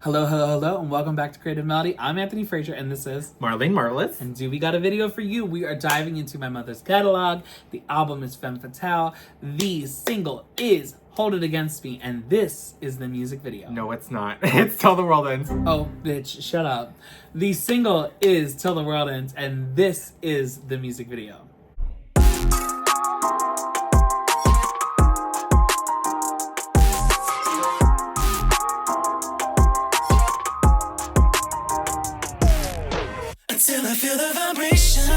Hello, hello, hello, and welcome back to Creative Melody. I'm Anthony Frazer, and this is Marlene Marvelous. And do we got a video for you? We are diving into my mother's catalog. The album is Femme Fatale. The single is Hold It Against Me, and this is the music video. No, it's not. It's Till the World Ends. Oh, bitch, shut up. The single is Till the World Ends, and this is the music video. Till I feel the vibrations.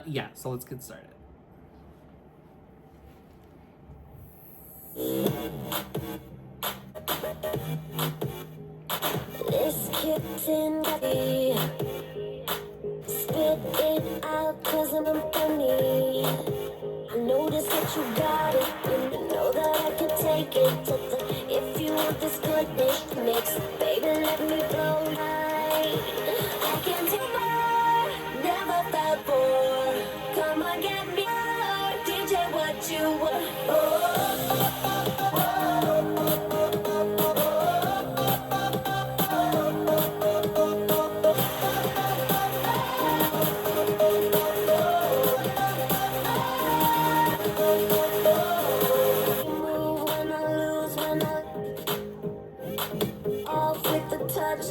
Yeah, so let's get started. This kitten got me. Spit it out 'cause I'm funny. I notice that you got it, and you know that I can take it. If you want this goodness mix, baby, let me blow light. I can take more, never felt for. Come on, get me more, DJ, what you want.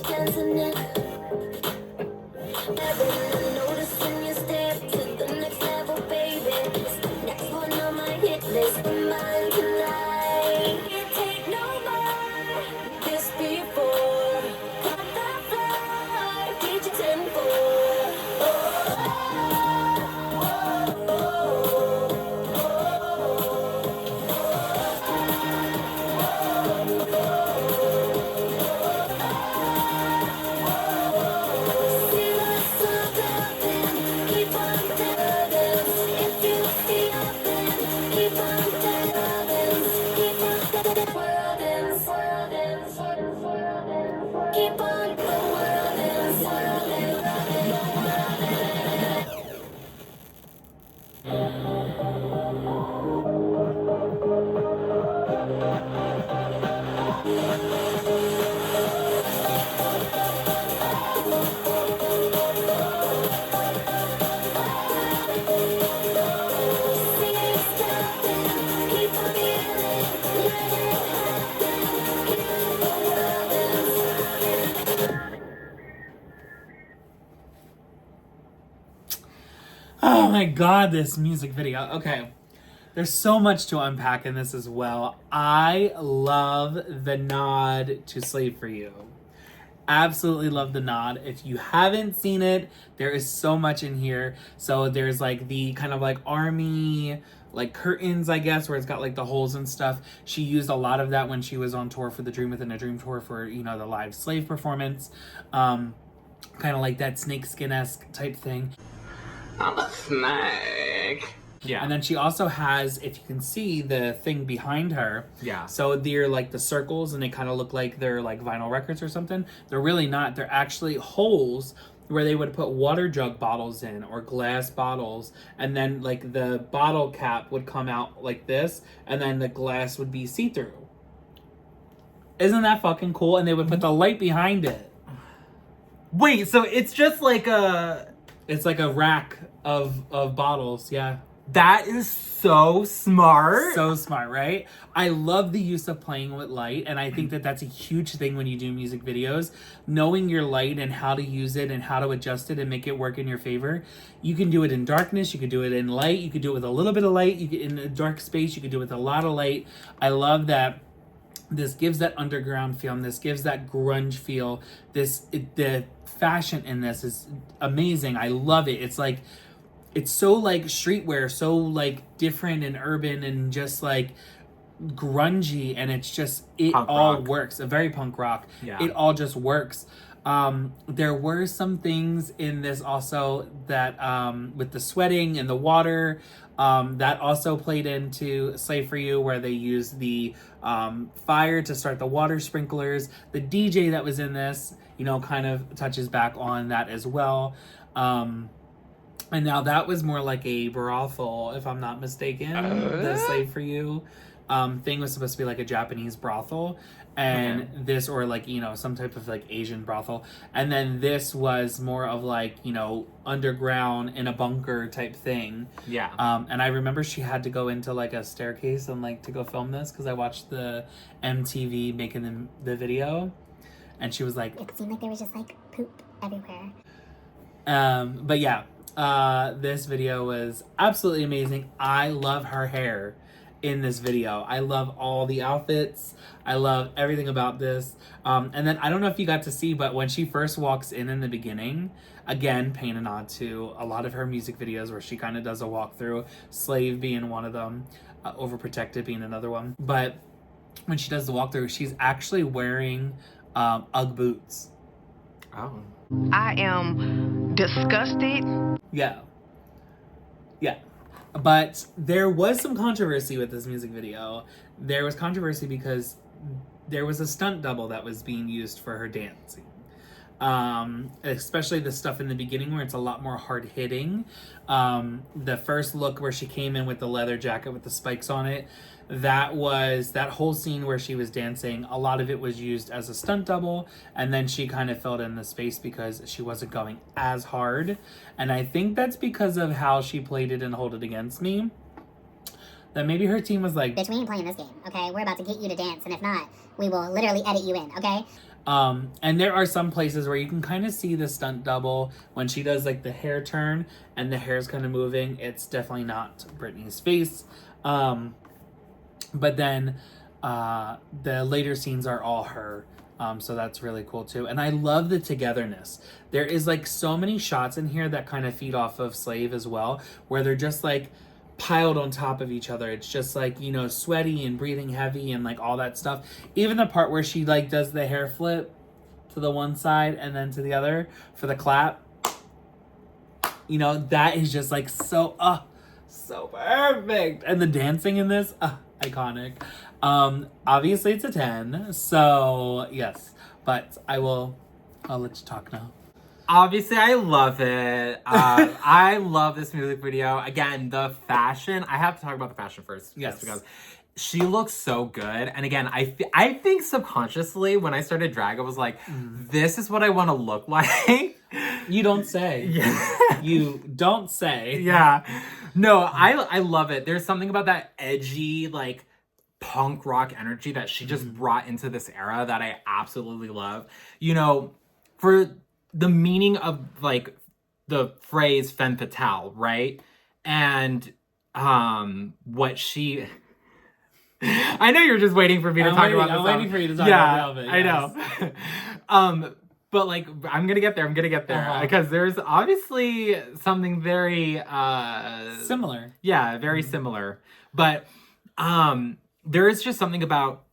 Dancing in. Noticing you step to the next level, baby. It's the next one on my hit list. Mine tonight. Can't take no more. This before. Cut the floor. DJ 10-4. Keep on the world Oh my god, this music video. Okay. There's so much to unpack in this as well. I love the nod to Slave for You. Absolutely love the nod. If you haven't seen it, there is so much in here. So there's like the kind of like army like curtains, I guess, where it's got like the holes and stuff. She used a lot of that when she was on tour for the Dream Within a Dream tour for, you know, the live Slave performance. Kind of like that snakeskin-esque type thing. I'm a snake. Yeah. And then she also has, if you can see, the thing behind her. Yeah. So they're like the circles, and they kind of look like they're like vinyl records or something. They're really not. They're actually holes where they would put water jug bottles in or glass bottles. And then like the bottle cap would come out like this, and then the glass would be see-through. Isn't that fucking cool? And they would put the light behind it. Wait, so it's just like a... It's like a rack of bottles, yeah. That is so smart. So smart, right? I love the use of playing with light, and I think that that's a huge thing when you do music videos. Knowing your light and how to use it and how to adjust it and make it work in your favor. You can do it in darkness, you can do it in light, you can do it with a little bit of light, you can, in a dark space, you can do it with a lot of light. I love that. This gives that underground feel, and this gives that grunge feel. The fashion in this is amazing. I love it. It's like, it's so like streetwear, so like different and urban and just like grungy, and it's just, it punk all rock. works. A very punk rock. Yeah. It all just works. There were some things in this also that with the sweating and the water, that also played into Slave for You, where they used the fire to start the water sprinklers. The DJ that was in this, you know, kind of touches back on that as well. And now that was more like a brothel, if I'm not mistaken, the Slave for You. thing was supposed to be like a Japanese brothel, and this, or like, you know, some type of like Asian brothel, and then this was more of like, you know, underground in a bunker type thing. Yeah. And I remember she had to go into like a staircase and like to go film this, because I watched the MTV making the video, and she was like, It seemed like there was just like poop everywhere. but yeah, this video was absolutely amazing. I love her hair in this video. I love all the outfits. I love everything about this. And then I don't know if you got to see, but when she first walks in the beginning, again, paying a nod to a lot of her music videos where she kind of does a walkthrough, Slave being one of them, Overprotected being another one. But when she does the walkthrough, she's actually wearing Ugg boots. Oh. I am disgusted. Yeah. Yeah. But there was some controversy with this music video. There was controversy because there was a stunt double that was being used for her dancing. Especially the stuff in the beginning where it's a lot more hard hitting. The first look where she came in with the leather jacket with the spikes on it, that whole scene where she was dancing, a lot of it was used as a stunt double, and then she kind of filled in the space because she wasn't going as hard. And I think that's because of how she played it in Hold It Against Me. That maybe her team was like, Bitch, we ain't playing this game, okay? We're about to get you to dance, and if not, we will literally edit you in, okay? And there are some places where you can kind of see the stunt double when she does like the hair turn and the hair's kind of moving. It's definitely not Britney's face. But then the later scenes are all her. So that's really cool too. And I love the togetherness. There is like so many shots in here that kind of feed off of Slave as well, where they're just like piled on top of each other. It's just like, you know, sweaty and breathing heavy and like all that stuff. Even the part where she like does the hair flip to the one side and then to the other for the clap. You know, that is just like so perfect. And the dancing in this, iconic. Obviously it's a 10, so yes, but I'll let you talk now. Obviously, I love it. I love this music video. Again, the fashion. I have to talk about the fashion first. Yes. Just because she looks so good. And again, I think subconsciously when I started drag, I was like, this is what I want to look like. You don't say. Yeah. You don't say. Yeah. No, I love it. There's something about that edgy, like, punk rock energy that she just brought into this era that I absolutely love. You know, for the meaning of like the phrase femme fatale, right? And what she I know you're just waiting for me to talk about this. I'm waiting for you to talk about Velvet. Yes. I know. But like I'm gonna get there because there's obviously something very Similar. Yeah, very similar. But there is just something about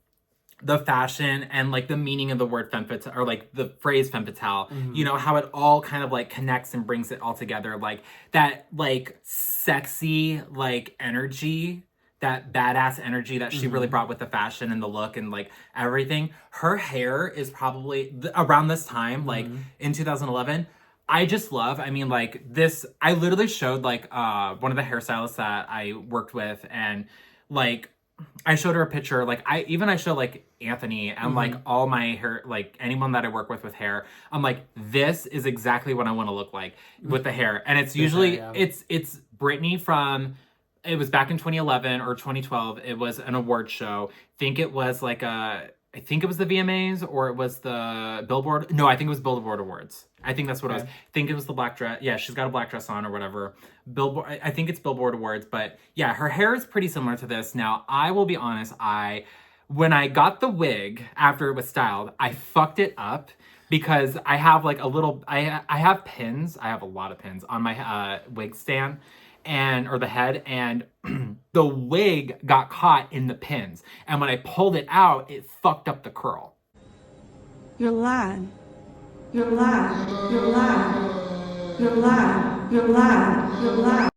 the fashion and like the meaning of the word femme fatale, or like the phrase femme fatale, you know, how it all kind of like connects and brings it all together. Like that like sexy like energy, that badass energy that she really brought with the fashion and the look and like everything. Her hair is probably around this time, like in 2011. I just love, I mean, like this, I literally showed like one of the hairstylists that I worked with, and like I showed her a picture, like I showed like Anthony and like all my hair, like anyone that I work with hair. I'm like, this is exactly what I want to look like with the hair. And it's usually, it's Britney from, it was back in 2011 or 2012. It was an award show. It was like I think it was the VMAs or it was the Billboard. No, I think it was Billboard Awards. I think that's what it was. I think it was the black dress. Yeah, she's got a black dress on or whatever. Billboard. I think it's Billboard Awards. But yeah, her hair is pretty similar to this. Now, I will be honest. When I got the wig after it was styled, I fucked it up because I have like a little. I have pins. I have a lot of pins on my wig stand. Or the head, and the wig got caught in the pins. And when I pulled it out, it fucked up the curl. You're lying. You're lying. You're lying. You're lying. You're lying. You're lying.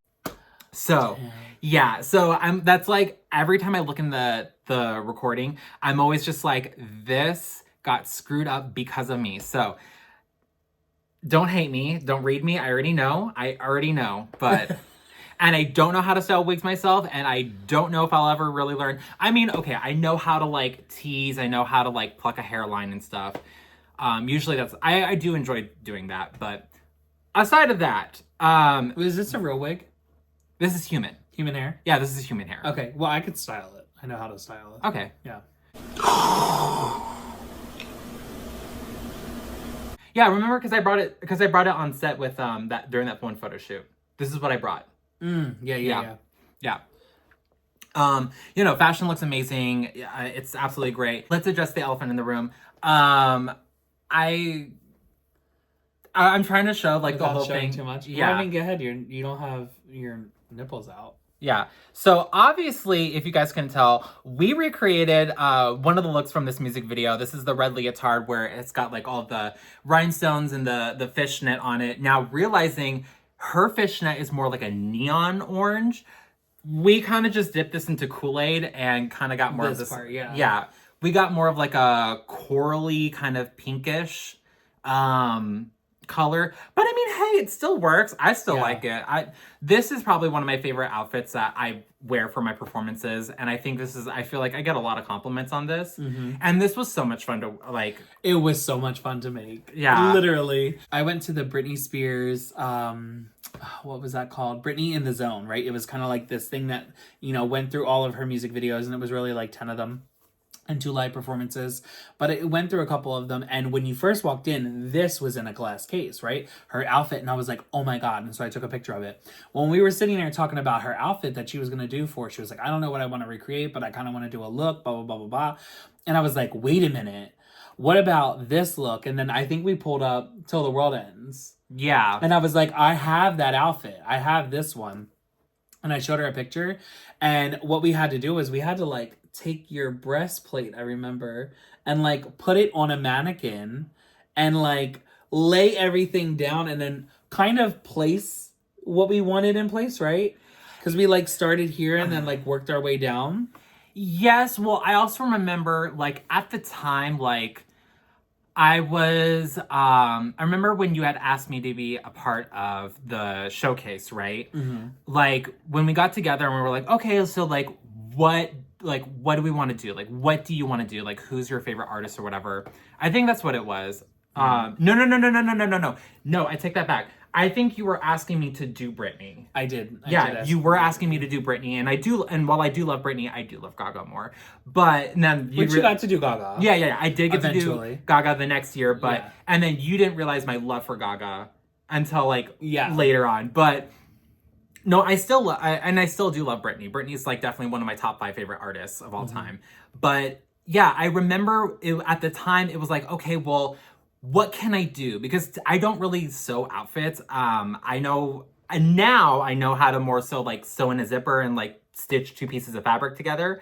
So, yeah. So that's like every time I look in the recording, I'm always just like, this got screwed up because of me. So don't hate me. Don't read me. I already know. But And I don't know how to style wigs myself, and I don't know if I'll ever really learn. I mean, okay, I know how to like tease, I know how to like pluck a hairline and stuff. Usually that's, I do enjoy doing that, but aside of that, is this a real wig? this is human. Human hair? Yeah, this is human hair. Okay, well, I could style it. I know how to style it. Okay. Yeah. Yeah, remember because I brought it on set with that during that one photo shoot. This is what I brought. Yeah. Fashion looks amazing. It's absolutely great. Let's address the elephant in the room. I'm trying to show like Without the whole showing thing too much. Yeah. Well, I mean, go ahead. You don't have your nipples out. Yeah. So obviously, if you guys can tell, we recreated one of the looks from this music video. This is the red leotard where it's got like all the rhinestones and the fishnet on it. Now realizing her fishnet is more like a neon orange, we kind of just dipped this into Kool-Aid and kind of got more of this part, yeah. Yeah. We got more of like a corally kind of pinkish color, but I mean, hey, it still works. I still like it. This is probably one of my favorite outfits that I wear for my performances, and I think I feel like I get a lot of compliments on this, and this was so much fun to like. It was so much fun to make. Yeah. Literally. I went to the Britney Spears, what was that called? Britney in the Zone, right? It was kind of like this thing that, went through all of her music videos, and it was really like 10 of them. And 2 live performances, but it went through a couple of them. And when you first walked in, this was in a glass case, right? Her outfit. And I was like, oh my God. And so I took a picture of it. When we were sitting there talking about her outfit that she was going to do she was like, I don't know what I want to recreate, but I kind of want to do a look, blah, blah, blah, blah, blah. And I was like, wait a minute. What about this look? And then I think we pulled up Till the World Ends. Yeah. And I was like, I have that outfit. I have this one. And I showed her a picture. And what we had to do is we had to like take your breastplate, I remember, and like put it on a mannequin and like lay everything down and then kind of place what we wanted in place, right? Because we like started here and then like worked our way down. Yes, well, I also remember like at the time, like I remember when you had asked me to be a part of the showcase, right? Mm-hmm. Like when we got together and we were like, okay, so like what do we want to do? Like, what do you want to do? Like, who's your favorite artist or whatever? I think that's what it was. No, I take that back. I think you were asking me to do Britney. I did. You were asking me to do Britney, and while I do love Britney, I do love Gaga more. But then you got to do Gaga. Yeah, I did get to do Gaga the next year, but and then you didn't realize my love for Gaga until like later on. But no, I still do love Britney. Britney's like definitely one of my top 5 favorite artists of all time. But yeah, I remember at the time it was like, okay, well, what can I do? Because I don't really sew outfits. I know how to more so like sew in a zipper and like stitch 2 pieces of fabric together.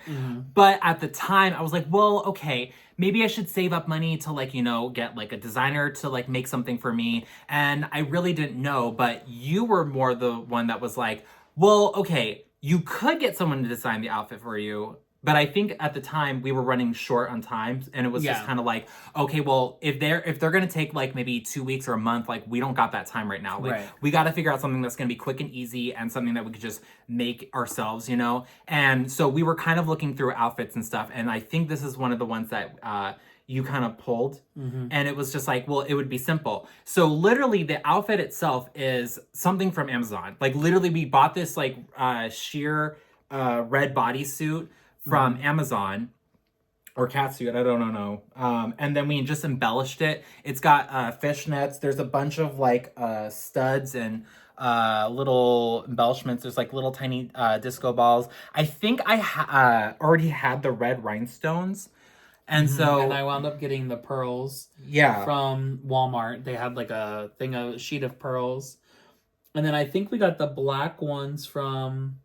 But at the time I was like, well, okay, maybe I should save up money to like, get like a designer to like make something for me. And I really didn't know, but you were more the one that was like, well, okay, you could get someone to design the outfit for you. But I think at the time we were running short on time, and it was just kind of like, okay, well, if they're gonna take like maybe 2 weeks or a month, like we don't got that time right now. Like we got to figure out something that's gonna be quick and easy and something that we could just make ourselves, And so we were kind of looking through outfits and stuff, and I think this is one of the ones that you kind of pulled, and it was just like, well, it would be simple. So literally, the outfit itself is something from Amazon. Like literally, we bought this like sheer red bodysuit from Amazon, or catsuit, I don't know. And then we just embellished it. It's got fishnets. There's a bunch of like studs and little embellishments. There's like little tiny disco balls. I think I already had the red rhinestones. And so... And I wound up getting the pearls from Walmart. They had like a sheet of pearls. And then I think we got the black ones from...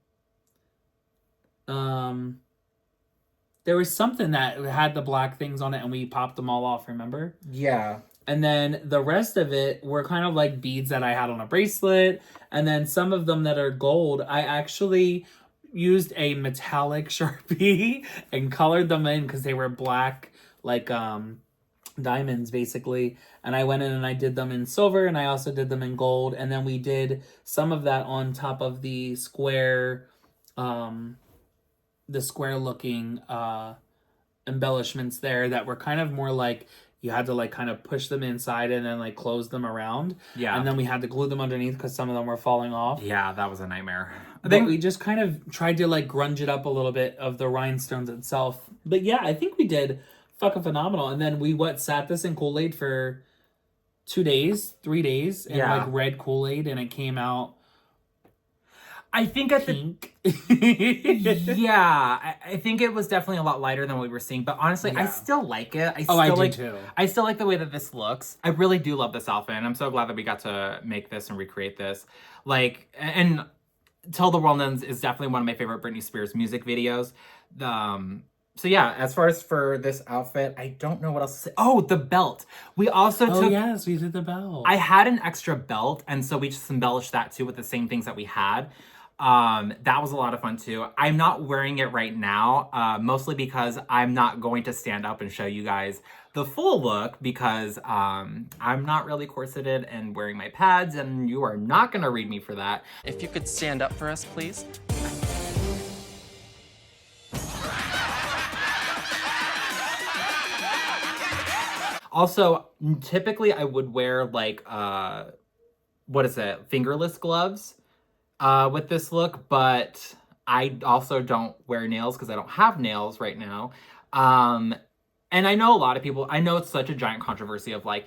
There was something that had the black things on it and we popped them all off, remember? Yeah. And then the rest of it were kind of like beads that I had on a bracelet. And then some of them that are gold, I actually used a metallic Sharpie and colored them in because they were black, like diamonds basically, and I went in and I did them in silver, and I also did them in gold, and then we did some of that on top of the square looking embellishments there that were kind of more like you had to like kind of push them inside and then like close them around. Yeah. And then we had to glue them underneath because some of them were falling off. Yeah, that was a nightmare. I But think we just kind of tried to like grunge it up a little bit of the rhinestones itself. But yeah, I think we did fucking phenomenal. And then we sat this in Kool-Aid for 2 days, 3 days, and Yeah. like red Kool-Aid, and it came out I think at pink. yeah, I think it was definitely a lot lighter than what we were seeing, but honestly, I Yeah. still like it. I still do like, too. I still like the way that this looks. I really do love this outfit, and I'm so glad that we got to make this and recreate this. Like, and Till the World Ends is definitely one of my favorite Britney Spears music videos. So yeah, as far as for this outfit, I don't know what else to say. Oh, the belt. We also Oh took... yes, we did the belt. I had an extra belt, and so we just embellished that too with the same things that we had. That was a lot of fun too. I'm not wearing it right now, mostly because I'm not going to stand up and show you guys the full look because I'm not really corseted and wearing my pads, and you are not gonna read me for that. If you could stand up for us, please. Also, typically I would wear like, what is it? Fingerless gloves with this look, but I also don't wear nails because I don't have nails right now. And I know a lot of people, I know it's such a giant controversy of like,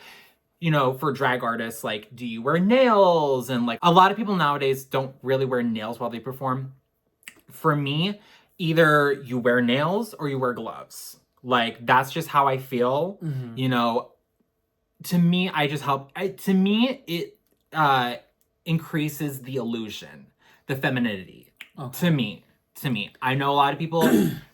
you know, for drag artists, like, do you wear nails? And like, a lot of people nowadays don't really wear nails while they perform. For me, either you wear nails or you wear gloves. Like, that's just how I feel. Mm-hmm. You know, to me, I just help. To me, it increases the illusion, the femininity. Okay. To me. I know a lot of people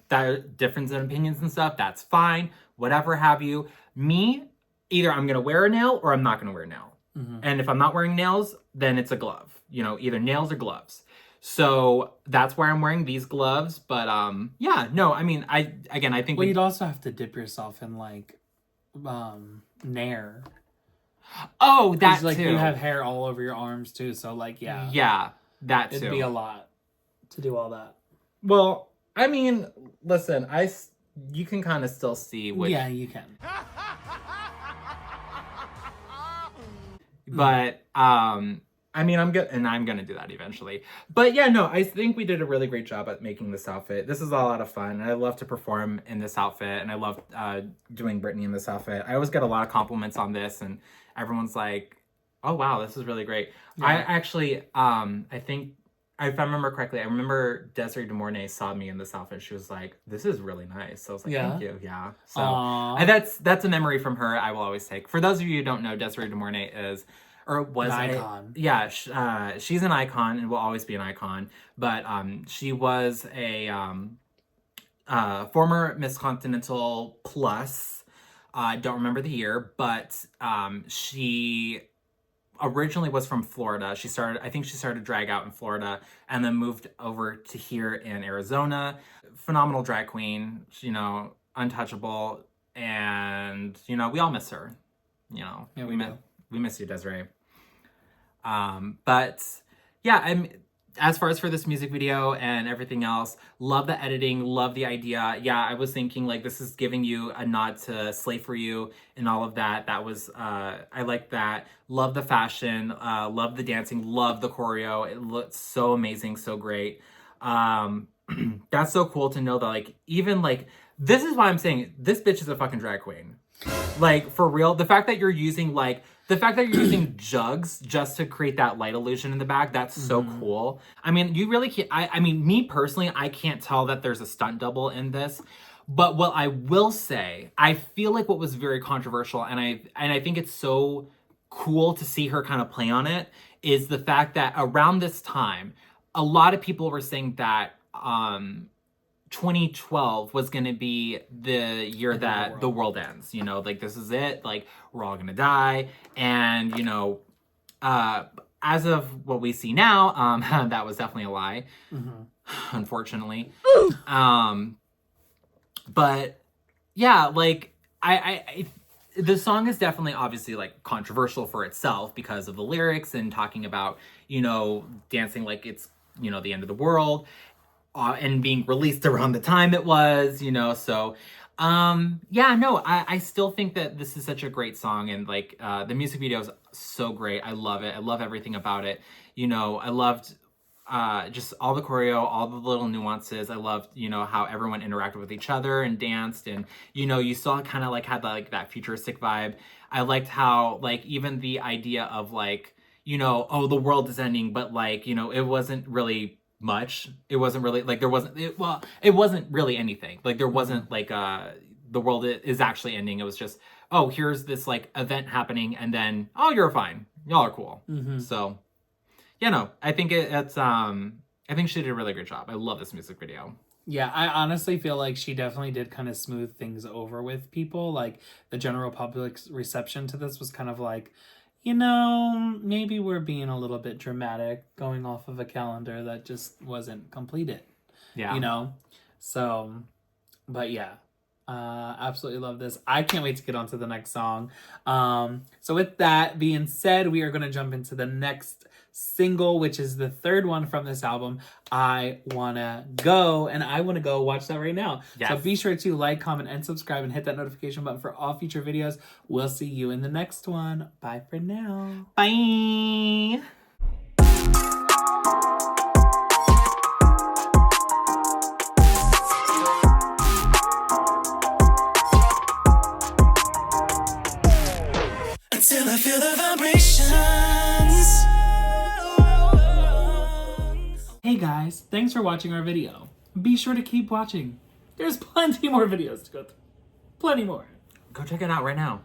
that are different in opinions and stuff. That's fine. Whatever have you. Me, either I'm going to wear a nail or I'm not going to wear a nail. Mm-hmm. And if I'm not wearing nails, then it's a glove. You know, either nails or gloves. So that's why I'm wearing these gloves. But yeah, no, I mean, I think Well, you'd also have to dip yourself in like Nair. Oh, that like too. you have hair all over your arms too, so like yeah. Yeah, that too. It'd be a lot to do all that. Well, I mean, listen, you can kind of still see which... Yeah, you can. But I mean, I'm gonna do that eventually. But yeah, no, I think we did a really great job at making this outfit. This is a lot of fun, and I love to perform in this outfit, and I love doing Britney in this outfit. I always get a lot of compliments on this, and everyone's like, "Oh wow, this is really great." Yeah. I actually, I think, if I remember correctly, I remember Desiree de Mornay saw me in this outfit. She was like, "This is really nice." So I was like, Yeah. "Thank you." Yeah. So that's a memory from her I will always take. For those of you who don't know, Desiree de Mornay is... or was an icon. Yeah, she's an icon and will always be an icon. But she was a former Miss Continental Plus. I don't remember the year, but she originally was from Florida. I think she started drag out in Florida and then moved over to here in Arizona. Phenomenal drag queen, you know, untouchable, and you know, we all miss her. You know, yeah, we miss you, Desiree. But yeah, as far as for this music video and everything else, love the editing, love the idea. Yeah, I was thinking like this is giving you a nod to Slay For You and all of that. That was, I like that. Love the fashion, love the dancing, love the choreo. It looked so amazing, so great. That's so cool to know that like, even like, this is why I'm saying this bitch is a fucking drag queen. Like, for real, the fact that you're using jugs just to create that light illusion in the back, that's so cool. I mean, you really can't, I mean, me personally, I can't tell that there's a stunt double in this. But what I will say, I feel like what was very controversial, and I think it's so cool to see her kind of play on it, is the fact that around this time, a lot of people were saying that 2012 was going to be the year that the world ends. You know, like, this is it. Like, we're all going to die. And, you know, as of what we see now, that was definitely a lie, unfortunately. But, yeah, like, the song is definitely obviously like controversial for itself because of the lyrics and talking about, you know, dancing like it's, you know, the end of the world, and being released around the time it was, you know, so yeah, no, I still think that this is such a great song, and like the music video is so great. I love it. I love everything about it. You know, I loved just all the choreo, all the little nuances. I loved, you know, how everyone interacted with each other and danced, and you know, you saw kind of like had like that futuristic vibe. I liked how like even the idea of like, you know, oh, the world is ending, but like, you know, it wasn't really much. It wasn't really like there wasn't it wasn't really anything. Like there wasn't like the world is actually ending. It was just, oh, here's this like event happening, and then, oh, you're fine. Y'all are cool. So yeah, no, I think it's I think she did a really great job. I love this music video. Yeah, I honestly feel like she definitely did kind of smooth things over with people. Like the general public's reception to this was kind of like, you know, maybe we're being a little bit dramatic going off of a calendar that just wasn't completed. Yeah. You know? So, but yeah. Absolutely love this. I can't wait to get on to the next song. So with that being said, we are going to jump into the next single, which is the third one from this album, I Wanna Go. And I want to go watch that right now. Yes. So be sure to like, comment, and subscribe, and hit that notification button for all future videos. We'll see you in the next one. Bye for now. Bye. Until I feel the vibrations. Hey guys, thanks for watching our video. Be sure to keep watching. There's plenty more videos to go through. Plenty more. Go check it out right now.